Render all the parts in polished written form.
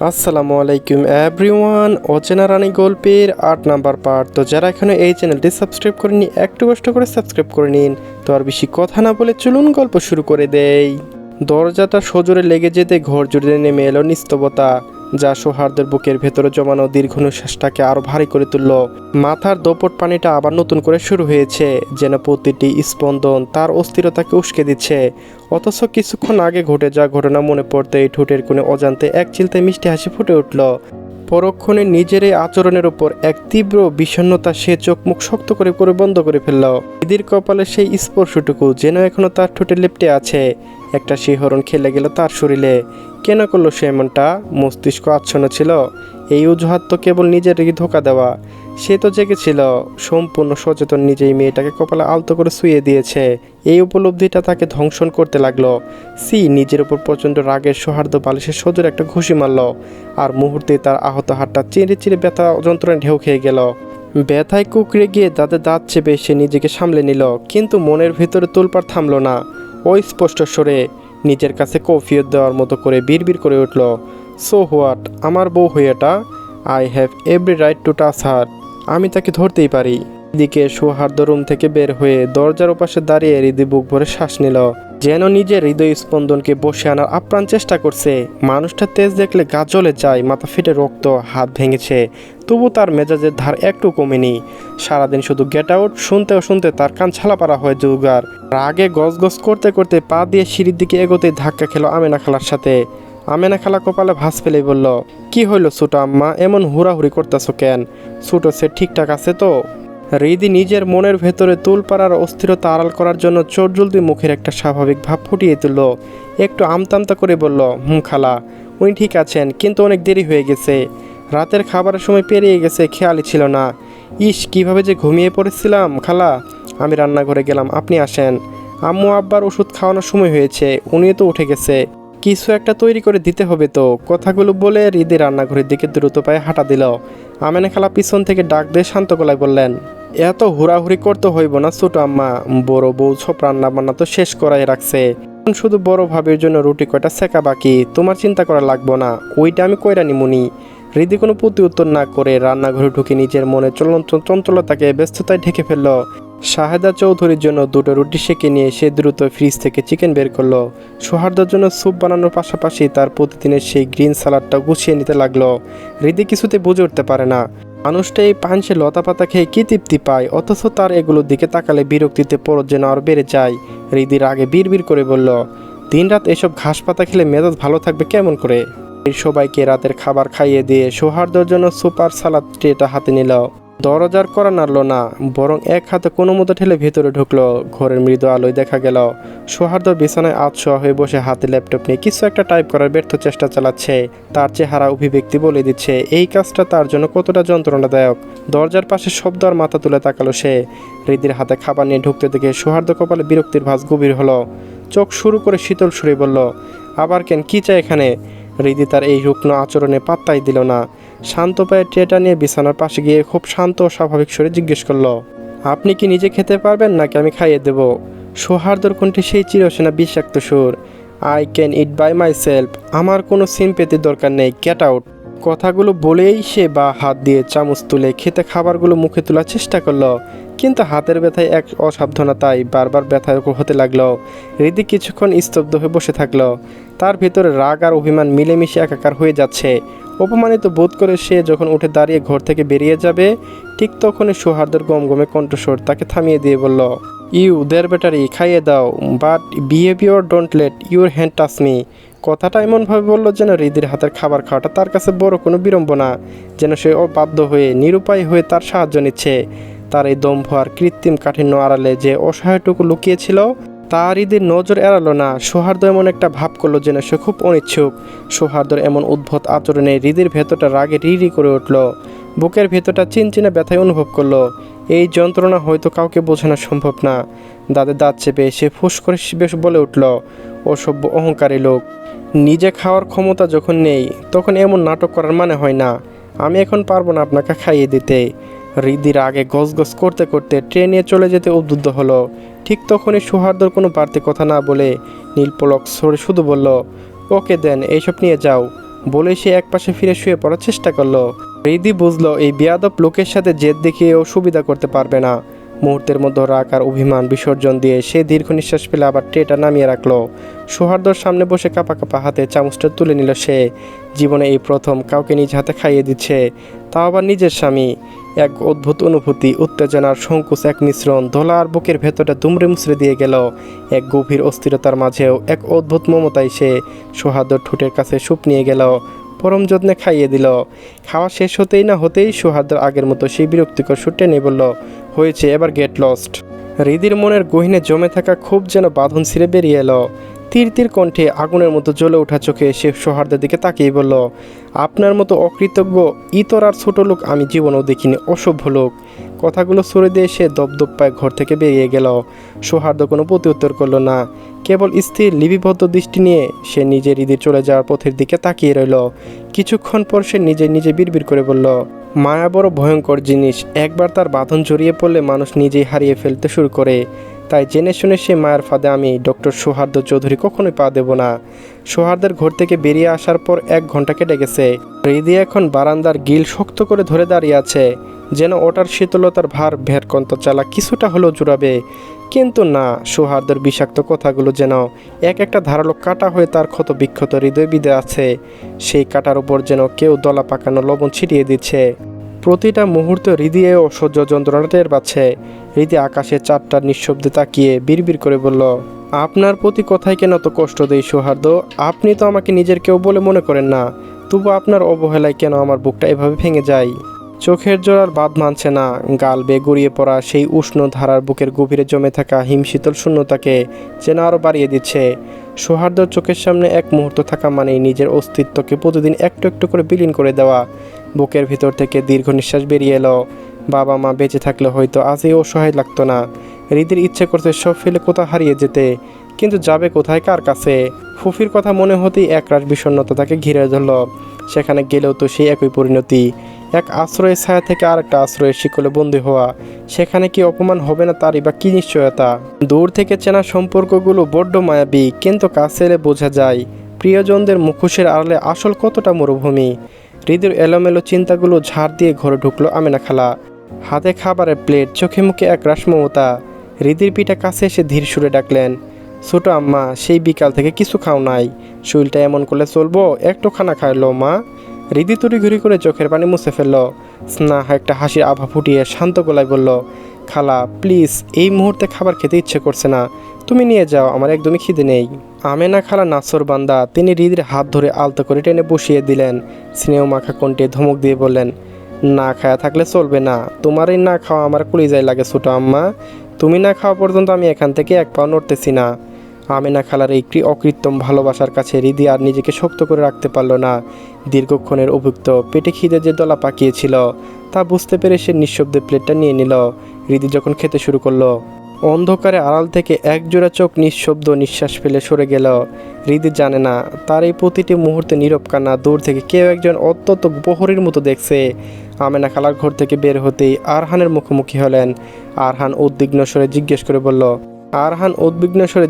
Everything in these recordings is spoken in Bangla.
আসসালামু আলাইকুম এভরিওয়ান। অচেনা রানী গল্পের ৮ নাম্বার পার্ট। তো যারা এখানে এই চ্যানেলটি সাবস্ক্রাইব করেনি একটু কষ্ট করে সাবস্ক্রাইব করে নিন। তো আর বেশি কথা না বলে চলুন গল্প শুরু করে দেই। দরজাটা সজোরে লেগে যেতে ঘর জুড়ে নেমে এলো নিস্তবতা, যা সোহার্দের বুকের ভেতরে জমানো দীর্ঘ নিঃশ্বাসটাকে আরও ভারী করে তুলল। মাথার দোপট পানিটা আবার নতুন করে শুরু হয়েছে, যেন প্রতিটি স্পন্দন তার অস্থিরতাকে উস্কে দিচ্ছে। অথচ কিছুক্ষণ আগে ঘটে যাওয়া ঘটনা মনে পড়তেই ঠোঁটের কোণে অজান্তে এক চিলতে মিষ্টি হাসি ফুটে উঠল। পরক্ষণে নিজের এই আচরণের ওপর এক তীব্র বিষণ্ণতা সে চোখ মুখ শক্ত করে করে বন্ধ করে ফেলল। দিদির কপালে সেই স্পর্শটুকু যেন এখনো তার ঠোঁটে লেপ্টে আছে। একটা শিহরণ খেলে গেল তার শরীরে। কেন করলো সে এমনটা? মস্তিষ্ক আচ্ছন্ন ছিল? এই অজুহাত তো কেবল নিজেরই ধোঁকা দেওয়া। সে তো জেগেছিল, সম্পূর্ণ সচেতন, নিজেই মেয়েটাকে কপালে আলতো করে শুয়ে দিয়েছে। এই উপলব্ধিটা তাকে ধ্বংসন করতে লাগলো। নিজের উপর প্রচণ্ড রাগের সৌহার্দ্য বালিশের সজোরে একটা ঘুষি মারল, আর মুহূর্তে তার আহত হাতটা চিরে চিরে ব্যথা যন্ত্রণায় ঢেউ খেয়ে গেল। ব্যথায় কুকড়ে গিয়ে দাঁতে দাঁত চেপে সে নিজেকে সামলে নিল, কিন্তু মনের ভিতরে তোলপাড় থামল না। ওই স্পষ্ট স্বরে নিজের কাছে কফিয়ত দেওয়ার মতো করে বিড়বিড় করে উঠল, সো হোয়াট, আমার বউ হইয়াটা, I have every right to touch her. আমি তাকে ধরতেই পারি। এদিকে সৌহার্দ্য রুম থেকে বের হয়ে দরজার ওপাশে দাঁড়িয়ে হৃদয় বুক ভরে শ্বাস নিল, যেন নিজের হৃদয় স্পন্দনকে বসে আনার আপ্রাণ চেষ্টা করছে। মানুষটা তেজ দেখলে গা জ্বলে যায়, মাথা ফেটে রক্ত, হাত ভেঙেছে, তবু তার মেজাজের ধার একটু কমেনি। সারাদিন শুধু গেট আউট শুনতে শুনতে তার কান ছালাপাড়া হয় জোগাড়। রাগে গজগজ করতে করতে পা দিয়ে সিঁড়ির দিকে এগোতে ধাক্কা খেলো আমেনা খালার সাথে। আমেনা খালা কপালে ভাঁজ ফেলে বলল, কি হইল ছোট আম্মা, এমন হুড়াহুড়ি করতেছ কেন? ছোট সে ঠিকঠাক আছে তো? হৃদি নিজের মনের ভেতরে তুলপাড়ার অস্থিরতা আড়াল করার জন্য চটজলদি মুখের একটা স্বাভাবিক ভাব ফুটিয়ে তুলল। একটু আমতামতা করে বলল, খালা, উনি ঠিক আছেন, কিন্তু অনেক দেরি হয়ে গেছে। রাতের খাবারের সময় পেরিয়ে গেছে, খেয়ালই ছিল না। ইস, কিভাবে যে ঘুমিয়ে পড়েছিলাম খালা। আমি রান্নাঘরে গেলাম, আপনি আসেন। আম্মু আব্বার ওষুধ খাওয়ানোর সময় হয়েছে, উনিও তো উঠে গেছে, কিছু একটা তৈরি করে দিতে হবে তো। কথাগুলো বলে হৃদি রান্নাঘরের দিকে দ্রুত পায়ে হাঁটা দিল। আমেনা খালা পিছন থেকে ডাক দিয়ে শান্ত গলায় বললেন, এত হুড়াহুড়ি করতে হইব না ছোট আম্মা, বড় বউ সব রান্না বান্না তো শেষ করাই রাখছে। শুধু বড় ভাবির জন্য রুটি কয়টা সেকা বাকি, তোমার চিন্তা করা লাগবো না, ওইটা আমি কইরা নিমুনি। হৃদি কোনো প্রতি উত্তর না করে রান্নাঘরে ঢুকে নিজের মনে চঞ্চলতাকে ব্যস্ততায় ঢেকে ফেলল। শাহেদা চৌধুরীর জন্য দুটো রুটি সেঁকে নিয়ে সে দ্রুত ফ্রিজ থেকে চিকেন বের করলো। সৌহার্দ্যের জন্য স্যুপ বানানোর পাশাপাশি তার প্রতিদিনের সেই গ্রিন সালাডটা গুছিয়ে নিতে লাগলো। হৃদি কিছুতে বুঝে উঠতে পারে না, মানুষটা এই পাঞ্চে লতা পাতা খেয়ে কী তৃপ্তি পায়, অথচ তার এগুলোর দিকে তাকালে বিরক্তিতে পরত যেন আর বেড়ে যায়। হৃদির আগে বিড়বিড় করে বলল, দিনরাত এসব ঘাস পাতা খেলে মেজাজ ভালো থাকবে কেমন করে? সবাইকে রাতের খাবার খাইয়ে দিয়ে সৌহার্দ্যের জন্য সুপার সালাদ ট্রেটা হাতে নিল। দরজার করা নাড়ল না, বরং এক হাতে কোনো মতো ঠেলে ভেতরে ঢুকলো। ঘরের মৃদু আলোয় দেখা গেল সৌহার্দ্য বিছানায় আধশোয়া হয়ে বসে হাতে ল্যাপটপ নিয়ে কিছু একটা টাইপ করার ব্যর্থ চেষ্টা চালাচ্ছে। তার চেহারা অভিব্যক্তি বলে দিচ্ছে এই কাজটা তার জন্য কতটা যন্ত্রণাদায়ক। দরজার পাশে শব্দ আর মাথা তুলে তাকালো সে। হৃদির হাতে খাবার নিয়ে ঢুকতে দেখে সৌহার্দ্য কপালে বিরক্তির ভাঁজ গভীর হলো। চোখ শুরু করে শীতল সুরে বলল, আবার কেন, কি চাই এখানে? হৃদি তার এই রুগ্ন আচরণে পাত্তাই দিল না। শান্ত পায়ে ট্রেটা নিয়ে বিছানার পাশে গিয়ে খুব শান্ত ও স্বাভাবিক সুরে জিজ্ঞেস করল, আপনি কি নিজে খেতে পারবেন নাকি আমি খাইয়ে দেব? সৌহার্দ্যর কণ্ঠে সেই চিরসেনা বিষাক্ত সুর, I can it by myself, আমার কোনো সিম্পেতির দরকার নেই, গেট আউট। কথাগুলো বলেই সে বা হাত দিয়ে চামচ তুলে খেতে খাবারগুলো মুখে তোলার চেষ্টা করলো, কিন্তু হাতের ব্যথায় এক অসাবধানতায় বারবার ব্যথায় হতে লাগলো। হৃদি কিছুক্ষণ স্তব্ধ হয়ে বসে থাকলো। তার ভেতরে রাগ আর অভিমান মিলেমিশে একাকার হয়ে যাচ্ছে। অপমানিত বোধ করে সে যখন উঠে দাঁড়িয়ে ঘর থেকে বেরিয়ে যাবে, ঠিক তখনই সৌহার্দ্যের গমগমে কণ্ঠস্বর তাকে থামিয়ে দিয়ে বলল, ইউ দের ব্যাটারি খাইয়ে দাও, but behaviour don't let your hand touch me. কথাটা এমনভাবে বলল যেন হৃদির হাতের খাবার খাওয়াটা তার কাছে বড় কোনো বিড়ম্বনা, যেন সে অবাধ্য হয়ে নিরুপায় হয়ে তার সাহায্য নিচ্ছে। তার এই দম্ভ আর কৃত্রিম কাঠিন্য আড়ালে যে অসহায়টুকু লুকিয়েছিল তা হৃদির নজর এড়ালো না। সৌহার্দ্য এমন একটা ভাব করলো যেন সে খুব অনিচ্ছুক। সৌহার্দ্যর এমন উদ্ভট আচরণে হৃদির ভেতরটা রাগে রিরি করে উঠল। বুকের ভেতরটা চিনচিনে ব্যথায় অনুভব করলো। এই যন্ত্রণা হয়তো কাউকে বোঝানো সম্ভব না। দাঁতে দাঁত চেপে সে ফুস করে বেশ বলে উঠল, অসভ্য অহংকারী লোক। নিজে খাওয়ার ক্ষমতা যখন নেই তখন এমন নাটক করার মানে হয় না। আমি এখন পারবো না আপনাকে খাইয়ে দিতে। হৃদির আগে গজগজ করতে করতে ট্রেনে চলে যেতে উদ্বুদ্ধ হলো। ঠিক তখনই সৌহার্দ্যর কোনো বাড়তি কথা না বলে নীলপলক সরে শুধু বলল, ওকে দেন, এইসব নিয়ে যাও। বলে সে একপাশে ফিরে শুয়ে পড়ার চেষ্টা করলো। রিদি বুঝলো এই বেয়াদব লোকের সাথে জেদ দেখিয়েও সুবিধা করতে পারবে না। মুহূর্তের মধ্যে রাগ আর অভিমান বিসর্জন দিয়ে সে দীর্ঘ নিঃশ্বাস ফেলে আবার ট্রেটা নামিয়ে রাখলো। সৌহার্দ্যর সামনে বসে কাঁপা কাঁপা হাতে চামচটা তুলে নিল সে। জীবনে এই প্রথম কাউকে নিজ হাতে খাইয়ে দিচ্ছে, তাও আবার নিজের স্বামী। এক অদ্ভুত অনুভূতি, উত্তেজনার সংকোচ এক মিশ্রণ ধোলা আর বুকের ভেতরটা দুমড়ে মুচড়ে দিয়ে গেল। এক গভীর অস্থিরতার মাঝেও এক অদ্ভুত মমতায় সে সৌহার্দ্যর ঠোঁটের কাছে সুপ নিয়ে গেল, পরম যত্নে খাইয়ে দিল। খাওয়া শেষ হতেই না হতেই সৌহার্দ্যর আগের মতো সেই বিরক্তিকর সুর টেনে বলল, হয়েছে, এবার গেট লস্ট। হৃদির মনের গহীনে জমে থাকা ক্ষোভ যেন বাঁধন ছিঁড়ে বেরিয়ে এলো। তীর তীর কণ্ঠে আগুনের মতো জ্বলে ওঠা চোখে সে সৌহার্দ্যের দিকে তাকিয়ে বলল, আপনার মতো অকৃতজ্ঞ ইতর আর ছোট লোক আমি জীবনেও দেখিনি, অসভ্য লোক। কথাগুলো সরে দিয়ে সে দপদপ পায়ে ঘর থেকে বেরিয়ে গেল। সৌহার্দ্য কোনো প্রত্যুত্তর করল না, কেবল স্থির লিপিবদ্ধ দৃষ্টি নিয়ে সে নিজে হৃদয় চলে যাওয়ার পথের দিকে তাকিয়ে রইল। কিছুক্ষণ পর সে নিজে বিড়বিড় করে বলল, মায়া বড় ভয়ঙ্কর জিনিস, একবার তার বাঁধন জড়িয়ে পড়লে মানুষ নিজেই হারিয়ে ফেলতে শুরু করে। তাই জেনে শুনে সে মায়ের ফাঁদে আমি ডক্টর সৌহার্দ্য চৌধুরী কখনোই পা দেব না। সৌহার্দ্যের ঘর থেকে বেরিয়ে আসার পর 1 ঘন্টা কেটে গেছে। হৃদয় এখন বারান্দার গিল শক্ত করে ধরে দাঁড়িয়ে আছে, যেন ওটার শীতলতার ভার ভেরকন্ত চালা কিছুটা হলেও জুড়াবে। কিন্তু না, সৌহার্দ্যের বিষাক্ত কথাগুলো যেন এক একটা ধারালো কাঁটা হয়ে তার ক্ষত বিক্ষত হৃদয় বিঁধে আছে। সেই কাঁটার উপর যেন কেউ দলা পাকানো লবণ ছিটিয়ে দিচ্ছে। প্রতিটা মুহূর্তে হৃদয়ে অসহ্য যন্ত্রণা টের পাচ্ছে। হৃদয় আকাশে চারটা নিঃশব্দে তাকিয়ে বিড়বিড় করে বলল, আপনার প্রতি কথাই কেন তো কষ্ট দেই সৌহার্দ্য? আপনি তো আমাকে নিজের কেউ বলে মনে করেন না, তবু আপনার অবহেলায় কেন আমার বুকটা এভাবে ভেঙে যায়? চোখের জোড়ার বাঁধ মানছে না, গাল বেয়ে গড়িয়ে পড়া সেই উষ্ণ ধারার বুকের গভীরে জমে থাকা হিমশীতল শূন্যতাকে যেন আরও বাড়িয়ে দিচ্ছে। সৌহার্দ্যর চোখের সামনে এক মুহূর্ত থাকা মানেই নিজের অস্তিত্বকে প্রতিদিন একটু একটু করে বিলীন করে দেওয়া। বুকের ভিতর থেকে দীর্ঘ নিঃশ্বাস বেরিয়ে এলো। বাবা মা বেঁচে থাকলে হয়তো আজই অসহায় লাগতো না। হৃদির ইচ্ছে করতে সব ফেলে কোথাও হারিয়ে যেতে, কিন্তু যাবে কোথায়, কার কাছে? ফুফির কথা মনে হতেই একরাশ বিষণ্ণতা তাকে ঘিরে ধরল। সেখানে গেলেও তো সেই একই পরিণতি, এক আশ্রয়ের ছায়া থেকে আরেকটা আশ্রয়ের শিকলে বন্দী হওয়া। সেখানে কি অপমান হবে না, তারই বা কী নিশ্চয়তা? দূর থেকে চেনা সম্পর্কগুলো বড্ড মায়াবী, কিন্তু কাছে এলে বোঝা যায় প্রিয়জনদের মুখোশের আড়ালে আসল কতটা মরুভূমি। হৃদয়ের এলোমেলো চিন্তাগুলো ঝাড় দিয়ে ঘরে ঢুকলো আমেনা খালা। হাতে খাবারের প্লেট, চোখে মুখে এক রাশ মমতা। হৃদির পিঠা কাছে এসে ধীর সুরে ডাকলেন, ছোটো আম্মা, সেই বিকাল থেকে কিছু খাও নাই, শরীরটা এমন করলে চলবো, একটু খানা খাইলো মা। হৃদি তড়িঘড়ি করে চোখের পানি মুছে ফেলল। স্নেহ একটা হাসির আভা ফুটিয়ে শান্ত গলায় বলল, খালা প্লিজ, এই মুহূর্তে খাবার খেতে ইচ্ছে করছে না, তুমি নিয়ে যাও, আমার একদমই খিদে নেই। আমেনা খালা নাছর বান্দা, তিনি হৃদির হাত ধরে আলতো করে টেনে বসিয়ে দিলেন। স্নেহ মাখা কণ্ঠে ধমক দিয়ে বললেন, না খায়া থাকলে চলবে না, তোমারই না খাওয়া আমার কলিজায় লাগে ছোটো আম্মা। তুমি না খাওয়া পর্যন্ত আমি এখান থেকে এক পাও নড়তেছি না। আমেনা খালার এই অকৃত্রিম ভালোবাসার কাছে হৃদি আর নিজেকে শক্ত করে রাখতে পারল না। দীর্ঘক্ষণের অভুক্ত পেটে খিদে যে দলা পাকিয়েছিল তা বুঝতে পেরে সে নিঃশব্দে প্লেটটা নিয়ে নিল। হৃদি যখন খেতে শুরু করলো, অন্ধকারে আড়াল থেকে একজোড়া চোখ নিঃশব্দ নিঃশ্বাস ফেলে সরে গেল। হৃদি জানে না তার এই প্রতিটি মুহূর্তে নীরব কান্না দূর থেকে কেউ একজন অত্যন্ত প্রহরীর মতো দেখছে। আমেনা খালার ঘর থেকে বের হতেই আরহানের মুখোমুখি হলেন। আরহান উদ্বিগ্ন স্বরে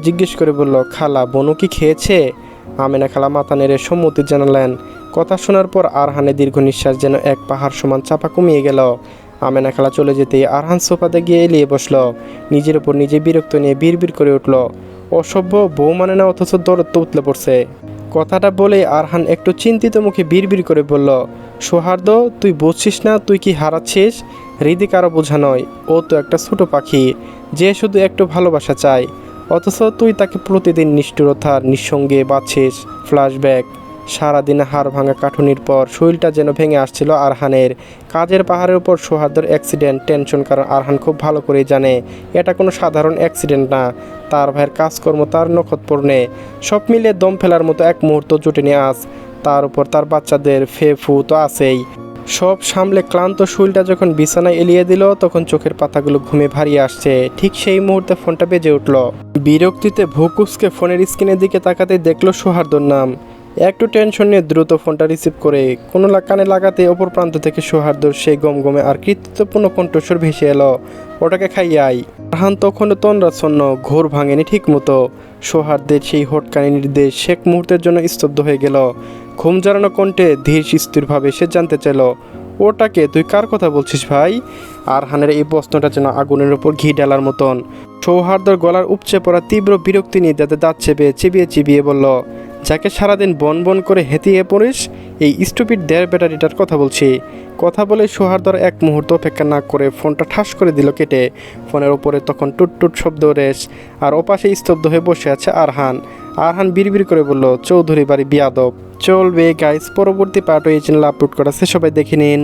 জিজ্ঞেস করে বলল, খালা, বনু কি খেয়েছে? আমেনা খালা মাথা নেড়ে সম্মতি জানালেন। কথা শোনার পর আরহানের দীর্ঘ নিঃশ্বাস যেন এক পাহাড় সমান চাপা কমিয়ে গেল। আমেনা খালা চলে যেতেই আরহান সোফাতে গিয়ে এলিয়ে বসল। নিজের উপর নিজে বিরক্ত নিয়ে বিড়বিড় করে উঠল, অসভ্য, বউ মানে না, অথচ দরদ উতলে পড়ছে। কথাটা বলে আরহান একটু চিন্তিত মুখে বিড়বিড় করে বলল, সৌহার্দ্য, তুই বুঝছিস না তুই কি হারাচ্ছিস? হৃদি কারো বোঝা নয়, ও তো একটা ছোট পাখি যে শুধু একটু ভালোবাসা চায়, অথচ তুই তাকে প্রতিদিন নিষ্ঠুরতার নিঃসঙ্গে বাঁচছিস। ফ্ল্যাশব্যাক। সারাদিনে হাড় ভাঙা কাঠুনির পর শরীরটা যেন ভেঙে আসছিল আরহানের। কাজের পাহাড়ের উপর সৌহার্দ্যর অ্যাক্সিডেন্ট, টেনশন, কারণ আরহান খুব ভালো করেই জানে এটা কোনো সাধারণ অ্যাক্সিডেন্ট না। তার ভাইয়ের কাজকর্ম, তার নখৎপূর্ণে সব মিলিয়ে দম ফেলার মতো এক মুহূর্ত জুটেনি আজ। তার উপর তার বাচ্চাদের ফু তো আছেই। সব সামলে ক্লান্ত শরীরটা যখন বিছানায় এলিয়ে দিল, তখন চোখের পাতাগুলো ঘুমে ভারিয়ে আসছে। ঠিক সেই মুহূর্তে ফোনটা বেজে উঠল। বিরক্তিতে ভুকুসকে ফোনের স্ক্রিনের দিকে তাকাতেই দেখল সৌহার্দ্যর নাম। একটু টেনশন নিয়ে দ্রুত ফোনটা রিসিভ করে কোনো কানে লাগাতে অপর প্রান্ত থেকে সৌহার্দ্যর সেই গমগমে আর কৃতিত্বপূর্ণ কণ্ঠস্বর ভেসে এলো, ওটাকে খাইয়ে আই। আরহান তখনও তন্দ্রাচ্ছন্ন, ঘোর ভাঙেনি ঠিক মতো। সৌহার্দ্যের সেই হটকানি নির্দেশ শেখ মুহূর্তের জন্য স্তব্ধ হয়ে গেল। ঘুম জড়ানো কণ্ঠে ধীর স্থিরভাবে সে জানতে চাইল, ওটাকে তুই কার কথা বলছিস ভাই? আরহানের এই প্রশ্নটা যেন আগুনের উপর ঘি ঢালার মতন। সৌহার্দ্যর গলার উপচে পড়া তীব্র বিরক্তি নিয়ে যাতে দাঁত চেপে চিবিয়ে চিবিয়ে বলল, যাকে সারাদিন বন বন করে হেতিয়ে পড়িস, এই স্টুপিড দেড় ব্যাটারিটার কথা বলছি। কথা বলে সৌহার্দ্যর এক মুহূর্ত অপেক্ষা না করে ফোনটা ঠাস করে দিল কেটে। ফোনের ওপরে তখন টুট শব্দ রেশ, আর ওপাশে স্তব্ধ হয়ে বসে আছে আরহান। আরহান বিড়বিড় করে বলল, চৌধুরী বাড়ি বিয়াদব। চলবে গাইস, পরবর্তী পার্টও এই চ্যানেল আপলোড করা আছে, সবাই দেখে নিন।